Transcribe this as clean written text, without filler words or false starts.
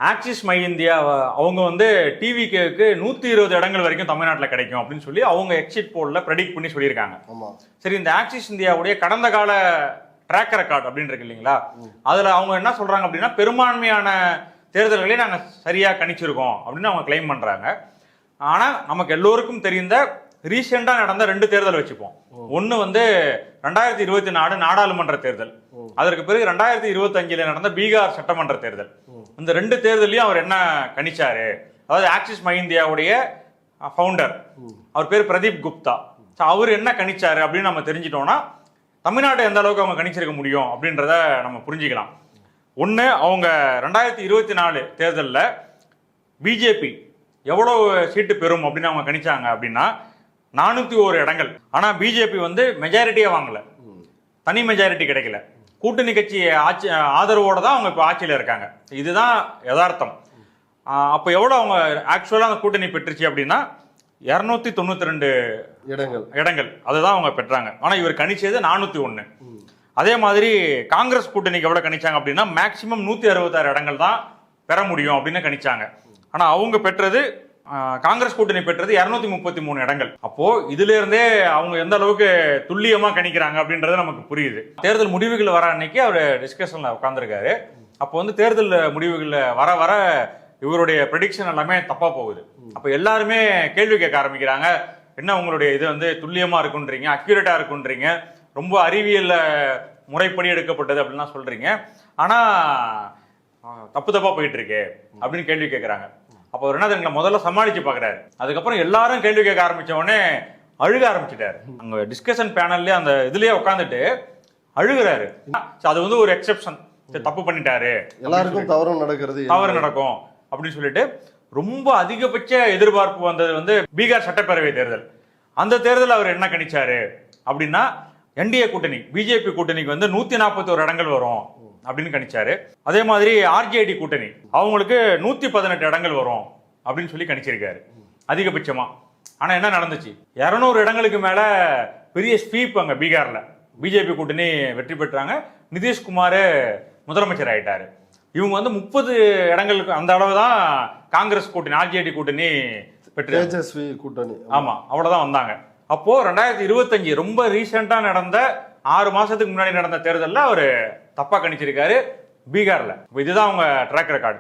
Axis my India அவங்க வந்து டிவிக்கு 120 இடங்கள் வரைக்கும் தமிழ்நாட்டில் கிடைக்கும் அப்படின்னு சொல்லி அவங்க எக்ஸிட் போல்ல ப்ரெடிக்ட் பண்ணி சொல்லியிருக்காங்க. சரி, இந்த ஆக்சிஸ் இந்தியாவுடைய கடந்த கால ட்ராக் ரெக்கார்ட் அப்படின்னு இருக்கு இல்லைங்களா, அதுல அவங்க என்ன சொல்றாங்க அப்படின்னா பெரும்பான்மையான தேர்தல்களே நாங்க சரியா கணிச்சிருக்கோம் அப்படின்னு அவங்க கிளைம் பண்றாங்க. ஆனா நமக்கு எல்லோருக்கும் தெரிந்த ரீசெண்டா நடந்த 2 தேர்தல் வச்சுப்போம். ஒன்னு வந்து 2024 நாடாளுமன்ற தேர்தல், அதற்கு பிறகு 2025 நடந்த பீகார் சட்டமன்ற தேர்தல். இந்த 2 தேர்தலையும் அவர் என்ன கணிச்சாரு, அதாவது ஆக்சிஸ் மை இந்தியாவுடைய ஃபவுண்டர் அவர் பேர் பிரதீப் குப்தா, அவர் என்ன கணிச்சாரு அப்படின்னு நம்ம தெரிஞ்சிட்டோம்னா தமிழ்நாட்டை எந்த அளவுக்கு அவங்க கணிச்சிருக்க முடியும் அப்படின்றத நம்ம புரிஞ்சுக்கலாம். ஒன்று, அவங்க 2024 தேர்தலில் பிஜேபி எவ்வளவு சீட்டு பெறும் அப்படின்னு அவங்க கணிச்சாங்க அப்படின்னா 401 இடங்கள். ஆனால் பிஜேபி வந்து மெஜாரிட்டியே வாங்கல, தனி மெஜாரிட்டி கிடைக்கல, கூட்டணி கட்சி ஆட்சி ஆதரவோட தான் அவங்க இப்போ ஆட்சியில் இருக்காங்க. இதுதான் யதார்த்தம். அப்போ எவ்வளோ அவங்க ஆக்சுவலாக அந்த கூட்டணி பெற்றுச்சு அப்படின்னா 292 இடங்கள் அதுதான் அவங்க பெற்றாங்க. ஆனால் இவர் கணிச்சது 401. அதே மாதிரி காங்கிரஸ் கூட்டணிக்கு எவ்வளோ கணிச்சாங்க அப்படின்னா மேக்சிமம் 166 இடங்கள் தான் பெற முடியும் அப்படின்னு கணிச்சாங்க. ஆனால் அவங்க பெற்றது, காங்கிரஸ் கூட்டணி பெற்றது 233 இடங்கள். அப்போ இதுல இருந்தே அவங்க எந்த அளவுக்கு துல்லியமா கணிக்கிறாங்க அப்படின்றது நமக்கு புரியுது. தேர்தல் முடிவுகள் வர அன்னைக்கு அவர் டிஸ்கஷன்ல உட்கார்ந்துருக்காரு. அப்போ வந்து தேர்தல் முடிவுகள் வர வர இவருடைய ப்ரெடிக்ஷன் எல்லாமே தப்பா போகுது. அப்ப எல்லாருமே கேள்வி கேட்க ஆரம்பிக்கிறாங்க, என்ன உங்களுடைய இது வந்து துல்லியமா இருக்குன்றீங்க, அக்யூரேட்டா இருக்குன்றீங்க, ரொம்ப அறிவியல் முறைப்படி எடுக்கப்பட்டது அப்படின்லாம் சொல்றீங்க, ஆனா தப்பு தப்பா போயிட்டு இருக்கு அப்படின்னு கேள்வி கேட்கிறாங்க. அப்போ அவர் என்ன முதல்ல சமாளிச்சு பாக்குறாரு. அதுக்கப்புறம் எல்லாரும் கேள்வி கேட்க ஆரம்பிச்ச உடனே அழுக ஆரம்பிச்சிட்டாரு. அங்க டிஸ்கஷன் பேனல்ல அந்த இதுலயே உட்காந்துட்டு அழுகுறாரு. அது வந்து ஒரு எக்ஸெப்ஷன், தப்பு பண்ணிட்டாரு, எல்லாருக்கும் தவறு நடக்கும் அப்படின்னு சொல்லிட்டு ரொம்ப அதிகபட்ச எதிர்பார்ப்பு வந்தது வந்து பீகார் சட்டப்பேரவை தேர்தல். அந்த தேர்தல் அவர் என்ன கணிச்சாரு அப்படின்னா என்டிஏ கூட்டணி பிஜேபி கூட்டணிக்கு வந்து 141 இடங்கள் வரும் அப்படின்னு கணிச்சாரு. அதே மாதிரி ஆர்ஜேடி கூட்டணி அவங்களுக்கு 118 இடங்கள் வரும் அப்படின்னு சொல்லி கணிச்சிருக்காரு அதிகபட்சமா. ஆனா என்ன நடந்துச்சு, 200 இடங்களுக்கு மேல பெரிய ஸ்வீப் அங்க பீகார்ல பிஜேபி கூட்டணி வெற்றி பெற்றாங்க. நிதிஷ்குமார் முதலமைச்சர் ஆயிட்டாரு. இவங்க வந்து 30 இடங்களுக்கு அந்த அளவு தான் காங்கிரஸ் கூட்டணி ஆர்ஜேடி கூட்டணி பெற்று கூட்டணி ஆமா அவ்வளவுதான் வந்தாங்க. அப்போ 2025 ரொம்ப ரீசெண்டா நடந்த 6 மாசத்துக்கு முன்னாடி நடந்த தேர்தலில் அவர் தப்பா கணிச்சிருக்காரு பீகார்ல. இதுதான் அவங்க ட்ராக் ரெக்கார்டு.